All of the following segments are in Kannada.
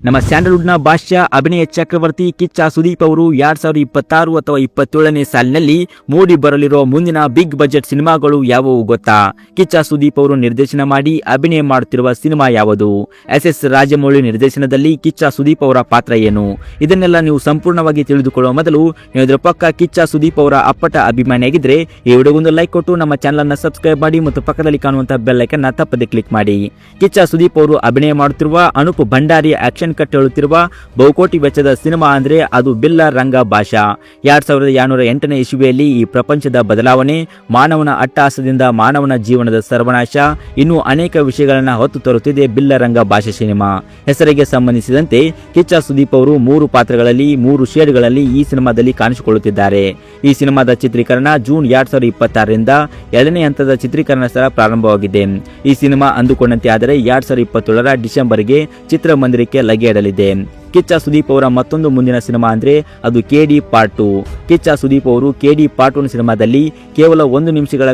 ನಮ್ಮ ಸ್ಯಾಂಡಲ್ವುಡ್ನ ಭಾಷ್ಯ ಅಭಿನಯ ಚಕ್ರವರ್ತಿ ಕಿಚ್ಚ ಸುದೀಪ್ ಅವರು 2026 ಅಥವಾ 27ನೇ ಸಾಲಿನಲ್ಲಿ ಮೂಡಿ ಬರಲಿರೋ ಮುಂದಿನ ಬಿಗ್ ಬಜೆಟ್ ಸಿನಿಮಾಗಳು ಯಾವುವು ಗೊತ್ತಾ? ಕಿಚ್ಚ ಸುದೀಪ್ ಅವರು ನಿರ್ದೇಶನ ಮಾಡಿ ಅಭಿನಯ ಮಾಡುತ್ತಿರುವ ಸಿನಿಮಾ ಯಾವುದು? ಎಸ್ ರಾಜಮೌಳಿ ನಿರ್ದೇಶನದಲ್ಲಿ ಕಿಚ್ಚ ಸುದೀಪ್ ಅವರ ಪಾತ್ರ ಏನು? ಇದನ್ನೆಲ್ಲ ನೀವು ಸಂಪೂರ್ಣವಾಗಿ ತಿಳಿದುಕೊಳ್ಳುವ ಮೊದಲು ನೀವು ಇದರ ಪಕ್ಕ ಕಿಚ್ಚ ಸುದೀಪ್ ಅವರ ಅಪ್ಪಟ ಅಭಿಮಾನಿಯಾಗಿದ್ರೆ ಈ ವಿಡಿಯೋಗೊಂದು ಲೈಕ್ ಕೊಟ್ಟು ನಮ್ಮ ಚಾನಲ್ ಅನ್ನು ಸಬ್ಸ್ಕ್ರೈಬ್ ಮಾಡಿ ಮತ್ತು ಪಕ್ಕದಲ್ಲಿ ಕಾಣುವಂತಹ ಬೆಲ್ ಐಕಾನ್ ಅನ್ನು ತಪ್ಪದೆ ಕ್ಲಿಕ್ ಮಾಡಿ. ಕಿಚ್ಚ ಸುದೀಪ್ ಅವರು ಅಭಿನಯ ಮಾಡುತ್ತಿರುವ ಅನೂಪ್ ಭಂಡಾರಿ ಆಕ್ಷನ್ ಕಟ್ ಹೇಳುತ್ತಿರುವ ಬಹುಕೋಟಿ ವೆಚ್ಚದ ಸಿನಿಮಾ ಅಂದ್ರೆ ಅದು ಬಿಲ್ಲ ರಂಗ ಭಾಷಾ. 2208ನೇ ಇಸುವಿಯಲ್ಲಿ ಈ ಪ್ರಪಂಚದ ಬದಲಾವಣೆ, ಮಾನವನ ಅಟ್ಟಹಾಸದಿಂದ ಮಾನವನ ಜೀವನದ ಸರ್ವನಾಶ, ಇನ್ನೂ ಅನೇಕ ವಿಷಯಗಳನ್ನ ಹೊತ್ತು ತರುತ್ತಿದೆ ಬಿಲ್ಲ ರಂಗ ಭಾಷಾ ಸಿನಿಮಾ. ಹೆಸರಿಗೆ ಸಂಬಂಧಿಸಿದಂತೆ ಕಿಚ್ಚ ಸುದೀಪ್ ಅವರು 3 ಪಾತ್ರಗಳಲ್ಲಿ 3 ಶೇಡ್ಗಳಲ್ಲಿ ಈ ಸಿನಿಮಾದಲ್ಲಿ ಕಾಣಿಸಿಕೊಳ್ಳುತ್ತಿದ್ದಾರೆ. ಈ ಸಿನಿಮಾದ ಚಿತ್ರೀಕರಣ ಜೂನ್ 2026ರಿಂದ 2ನೇ ಹಂತದ ಚಿತ್ರೀಕರಣ ಸ್ಥಳ ಪ್ರಾರಂಭವಾಗಿದೆ. ಈ ಸಿನಿಮಾ ಅಂದುಕೊಂಡಂತೆ ಆದರೆ 2027ರ ಡಿಸೆಂಬರ್ಗೆ ಚಿತ್ರಮಂದಿರಕ್ಕೆ ಲಗ್ಗೆಯಿಡಲಿದೆ. ಕಿಚ್ಚ ಸುದೀಪ್ ಅವರ ಮತ್ತೊಂದು ಮುಂದಿನ ಸಿನಿಮಾ ಅಂದ್ರೆ ಅದು KD ಪಾರ್ಟ್ 2. ಕಿಚ್ಚ ಸುದೀಪ್ ಅವರು KD ಪಾರ್ಟ್ 1 ಸಿನಿಮಾದಲ್ಲಿ ಕೇವಲ 1 ನಿಮಿಷಗಳ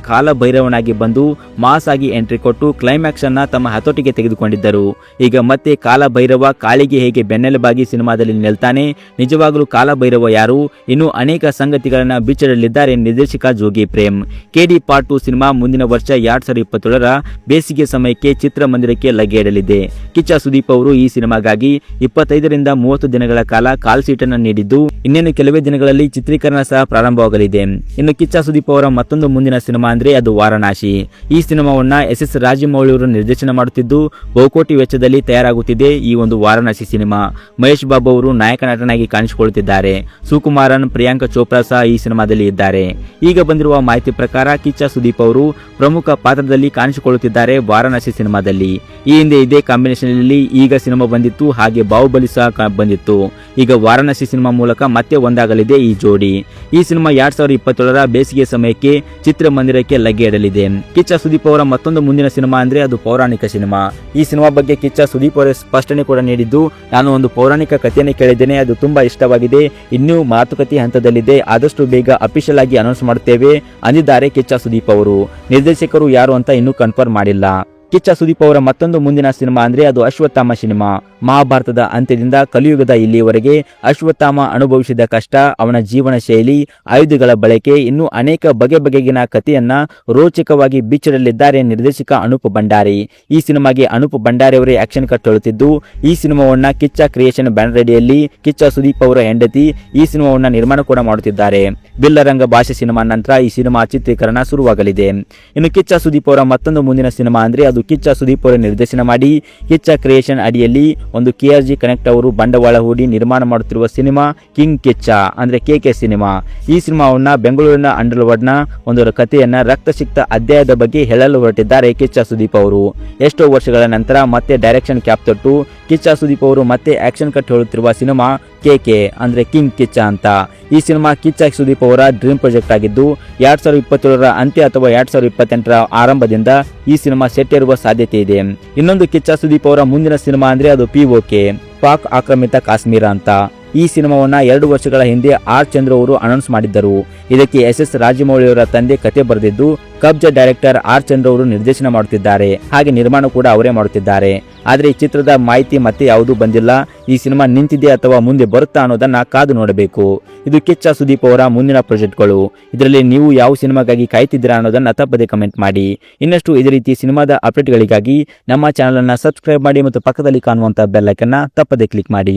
ಕಾಲ ಭೈರವನಾಗಿ ಬಂದು ಮಾಸ್ ಆಗಿ ಎಂಟ್ರಿ ಕೊಟ್ಟು ಕ್ಲೈಮ್ಯಾಕ್ಸ್ ಅನ್ನ ತಮ್ಮ ಹತೋಟಿಗೆ ತೆಗೆದುಕೊಂಡಿದ್ದರು. ಈಗ ಮತ್ತೆ ಕಾಲ ಭೈರವ ಕಾಳಿಗೆ ಹೇಗೆ ಬೆನ್ನೆಲುಬಾಗಿ ಸಿನಿಮಾದಲ್ಲಿ ನಿಲ್ತಾನೆ? ನಿಜವಾಗಲೂ ಕಾಲ ಭೈರವ ಯಾರು? ಇನ್ನೂ ಅನೇಕ ಸಂಗತಿಗಳನ್ನ ಬಿಚ್ಚಿಡಲಿದ್ದಾರೆ ನಿರ್ದೇಶಕ ಜೋಗಿ ಪ್ರೇಮ್. KD ಪಾರ್ಟ್ 2 ಸಿನಿಮಾ ಮುಂದಿನ ವರ್ಷ 2027ರ ಬೇಸಿಗೆ ಸಮಯಕ್ಕೆ ಚಿತ್ರಮಂದಿರಕ್ಕೆ ಲಗ್ಗೆಯಿಡಲಿದೆ. ಕಿಚ್ಚ ಸುದೀಪ್ ಅವರು ಈ ಸಿನಿಮಾಗಾಗಿ 25ರಿಂದ 30 ದಿನಗಳ ಕಾಲ್ ಶೀಟ್ ಅನ್ನು ನೀಡಿದ್ದು ಇನ್ನೇನು ಕೆಲವೇ ದಿನಗಳಲ್ಲಿ ಚಿತ್ರೀಕರಣ ಸಹ ಪ್ರಾರಂಭವಾಗಲಿದೆ. ಇನ್ನು ಕಿಚ್ಚ ಸುದೀಪ್ ಅವರ ಮತ್ತೊಂದು ಮುಂದಿನ ಸಿನಿಮಾ ಅಂದ್ರೆ ಅದು ವಾರಣಾಸಿ. ಈ ಸಿನಿಮಾವನ್ನ ಎಸ್ ರಾಜಮೌಳಿ ಅವರು ನಿರ್ದೇಶನ ಮಾಡುತ್ತಿದ್ದು ಬಹುಕೋಟಿ ವೆಚ್ಚದಲ್ಲಿ ತಯಾರಾಗುತ್ತಿದೆ ಈ ಒಂದು ವಾರಣಾಸಿ ಸಿನಿಮಾ. ಮಹೇಶ್ ಬಾಬು ಅವರು ನಾಯಕ ನಟನಾಗಿ ಕಾಣಿಸಿಕೊಳ್ಳುತ್ತಿದ್ದಾರೆ. ಸುಕುಮಾರನ್, ಪ್ರಿಯಾಂಕಾ ಚೋಪ್ರಾ ಸಹ ಈ ಸಿನಿಮಾದಲ್ಲಿ ಇದ್ದಾರೆ. ಈಗ ಬಂದಿರುವ ಮಾಹಿತಿ ಪ್ರಕಾರ ಕಿಚ್ಚ ಸುದೀಪ್ ಅವರು ಪ್ರಮುಖ ಪಾತ್ರದಲ್ಲಿ ಕಾಣಿಸಿಕೊಳ್ಳುತ್ತಿದ್ದಾರೆ ವಾರಣಾಸಿ ಸಿನಿಮಾದಲ್ಲಿ. ಈ ಹಿಂದೆ ಇದೇ ಕಾಂಬಿನೇಷನ್ ನಲ್ಲಿ ಈಗ ಸಿನಿಮಾ ಬಂದಿತ್ತು, ಹಾಗೆ ಬಾಹುಬಲಿ ಸಹ ಬಂದಿತ್ತು. ಈಗ ವಾರಣಾಸಿ ಸಿನಿಮಾ ಮೂಲಕ ಮತ್ತೆ ಒಂದಾಗಲಿದೆ ಈ ಜೋಡಿ. ಈ ಸಿನಿಮಾ 2027ರ ಬೇಸಿಗೆ ಸಮಯಕ್ಕೆ ಚಿತ್ರಮಂದಿರಕ್ಕೆ ಲಗ್ಗೆಯಿಡಲಿದೆ. ಕಿಚ್ಚ ಸುದೀಪ್ ಅವರ ಮತ್ತೊಂದು ಮುಂದಿನ ಸಿನಿಮಾ ಅಂದ್ರೆ ಅದು ಪೌರಾಣಿಕ ಸಿನಿಮಾ. ಈ ಸಿನಿಮಾ ಬಗ್ಗೆ ಕಿಚ್ಚ ಸುದೀಪ್ ಅವರ ಸ್ಪಷ್ಟನೆ ಕೂಡ ನೀಡಿದ್ದು, ನಾನು ಒಂದು ಪೌರಾಣಿಕ ಕಥೆಯನ್ನು ಕೇಳಿದ್ದೇನೆ, ಅದು ತುಂಬಾ ಇಷ್ಟವಾಗಿದೆ, ಇನ್ನೂ ಮಾತುಕತೆ ಹಂತದಲ್ಲಿದೆ, ಆದಷ್ಟು ಬೇಗ ಅಫಿಷಿಯಲ್ ಆಗಿ ಅನೌನ್ಸ್ ಮಾಡುತ್ತೇವೆ ಅಂದಿದ್ದಾರೆ ಕಿಚ್ಚ ಸುದೀಪ್ ಅವರು. ನಿರ್ದೇಶಕರು ಯಾರು ಅಂತ ಇನ್ನೂ ಕನ್ಫರ್ಮ್ ಮಾಡಿಲ್ಲ. ಕಿಚ್ಚ ಸುದೀಪ್ ಅವರ ಮತ್ತೊಂದು ಮುಂದಿನ ಸಿನಿಮಾ ಅಂದ್ರೆ ಅದು ಅಶ್ವತ್ಥಾಮ ಸಿನಿಮಾ. ಮಹಾಭಾರತದ ಅಂತ್ಯದಿಂದ ಕಲಿಯುಗದ ಇಲ್ಲಿಯವರೆಗೆ ಅಶ್ವತ್ಥಾಮ ಅನುಭವಿಸಿದ ಕಷ್ಟ, ಅವನ ಜೀವನ ಶೈಲಿ, ಆಯುಧಗಳ ಬಳಕೆ, ಇನ್ನೂ ಅನೇಕ ಬಗೆಗಿನ ಕಥೆಯನ್ನ ರೋಚಕವಾಗಿ ಬಿಚ್ಚಿಡಲಿದ್ದಾರೆ ನಿರ್ದೇಶಕ ಅನೂಪ್ ಭಂಡಾರಿ. ಈ ಸಿನಿಮಾಗೆ ಅನೂಪ್ ಭಂಡಾರಿ ಅವರೇ ಆಕ್ಷನ್ ಕಟ್ ಹೇಳುತ್ತಿದ್ದು ಈ ಸಿನಿಮಾವನ್ನ ಕಿಚ್ಚ ಕ್ರಿಯೇಷನ್ ಬ್ಯಾನರ್ ಅಡಿಯಲ್ಲಿ ಕಿಚ್ಚ ಸುದೀಪ್ ಅವರ ಹೆಂಡತಿ ಈ ಸಿನಿಮಾವನ್ನ ನಿರ್ಮಾಣ ಕೂಡ ಮಾಡುತ್ತಿದ್ದಾರೆ. ಬಿಲ್ಲರಂಗ ಭಾಷೆ ಸಿನಿಮಾ ನಂತರ ಈ ಸಿನಿಮಾ ಚಿತ್ರೀಕರಣ ಶುರುವಾಗಲಿದೆ. ಇನ್ನು ಕಿಚ್ಚ ಸುದೀಪ್ ಅವರ ಮತ್ತೊಂದು ಮುಂದಿನ ಸಿನಿಮಾ ಅಂದ್ರೆ ಅದು ಕಿಚ್ಚ ಸುದೀಪ್ ಅವರ ನಿರ್ದೇಶನ ಮಾಡಿ ಕಿಚ್ಚ ಕ್ರಿಯೇಷನ್ ಅಡಿಯಲ್ಲಿ ಒಂದು KRG ಕನೆಕ್ಟ್ ಅವರು ಬಂಡವಾಳ ಹೂಡಿ ನಿರ್ಮಾಣ ಮಾಡುತ್ತಿರುವ ಸಿನಿಮಾ ಕಿಂಗ್ ಕಿಚ್ಚ ಅಂದ್ರೆ KK ಸಿನಿಮಾ. ಈ ಸಿನಿಮಾವನ್ನ ಬೆಂಗಳೂರಿನ ಅಂಡರ್ವರ್ಡ್ನ ಒಂದು ಕಥೆಯನ್ನ ರಕ್ತಸಿಕ್ತ ಅಧ್ಯಾಯದ ಬಗ್ಗೆ ಹೇಳಲು ಹೊರಟಿದ್ದಾರೆ ಕಿಚ್ಚ ಸುದೀಪ್ ಅವರು. ಎಷ್ಟೋ ವರ್ಷಗಳ ನಂತರ ಮತ್ತೆ ಡೈರೆಕ್ಷನ್ ಕ್ಯಾಪ್ ತೊಟ್ಟು ಕಿಚ್ಚ ಸುದೀಪ್ ಅವರು ಮತ್ತೆ ಆಕ್ಷನ್ ಕಟ್ ಹೇಳುತ್ತಿರುವ ಸಿನಿಮಾ KK ಅಂದ್ರೆ ಕಿಂಗ್ ಕಿಚ್ಚ ಅಂತ. ಈ ಸಿನಿಮಾ ಕಿಚ್ಚ ಸುದೀಪ್ ಅವರ ಡ್ರೀಮ್ ಪ್ರಾಜೆಕ್ಟ್ ಆಗಿದ್ದು 2027ರ ಅಂತ್ಯ ಅಥವಾ 2028ರ ಆರಂಭದಿಂದ ಈ ಸಿನಿಮಾ ಸೆಟ್ ಇರುವ ಸಾಧ್ಯತೆ ಇದೆ. ಇನ್ನೊಂದು ಕಿಚ್ಚ ಸುದೀಪ್ ಅವರ ಮುಂದಿನ ಸಿನಿಮಾ ಅಂದ್ರೆ ಅದು POK ಪಾಕ್ ಆಕ್ರಮಿತ ಕಾಶ್ಮೀರ ಅಂತ. ಈ ಸಿನಿಮಾವನ್ನ 2 ವರ್ಷಗಳ ಹಿಂದೆ ಆರ್ ಚಂದ್ರ ಅವರು ಅನೌನ್ಸ್ ಮಾಡಿದ್ದರು. ಇದಕ್ಕೆ SS ರಾಜಮೌಳಿ ಅವರ ತಂದೆ ಕತೆ ಬರೆದಿದ್ದು ಕಬ್ಜ ಡೈರೆಕ್ಟರ್ ಆರ್ ಚಂದ್ರ ಅವರು ನಿರ್ದೇಶನ ಮಾಡುತ್ತಿದ್ದಾರೆ, ಹಾಗೆ ನಿರ್ಮಾಣ ಕೂಡ ಅವರೇ ಮಾಡುತ್ತಿದ್ದಾರೆ. ಆದ್ರೆ ಈ ಚಿತ್ರದ ಮಾಹಿತಿ ಮತ್ತೆ ಯಾವುದೂ ಬಂದಿಲ್ಲ. ಈ ಸಿನಿಮಾ ನಿಂತಿದೆ ಅಥವಾ ಮುಂದೆ ಬರುತ್ತಾ ಅನ್ನೋದನ್ನ ಕಾದು ನೋಡಬೇಕು. ಇದು ಕಿಚ್ಚ ಸುದೀಪ್ ಅವರ ಮುಂದಿನ ಪ್ರಾಜೆಕ್ಟ್ಗಳು. ಇದರಲ್ಲಿ ನೀವು ಯಾವ ಸಿನಿಮಾಗಾಗಿ ಕಾಯ್ತಿದ್ದೀರಾ ಅನ್ನೋದನ್ನ ತಪ್ಪದೆ ಕಮೆಂಟ್ ಮಾಡಿ. ಇನ್ನಷ್ಟು ಇದೇ ರೀತಿ ಸಿನಿಮಾದ ಅಪ್ಡೇಟ್ಗಳಿಗಾಗಿ ನಮ್ಮ ಚಾನಲ್ ಅನ್ನ ಸಬ್ಸ್ಕ್ರೈಬ್ ಮಾಡಿ ಮತ್ತು ಪಕ್ಕದಲ್ಲಿ ಕಾಣುವಂತ ಬೆಲ್ ಐಕಾನ್ ಅನ್ನು ತಪ್ಪದೆ ಕ್ಲಿಕ್ ಮಾಡಿ.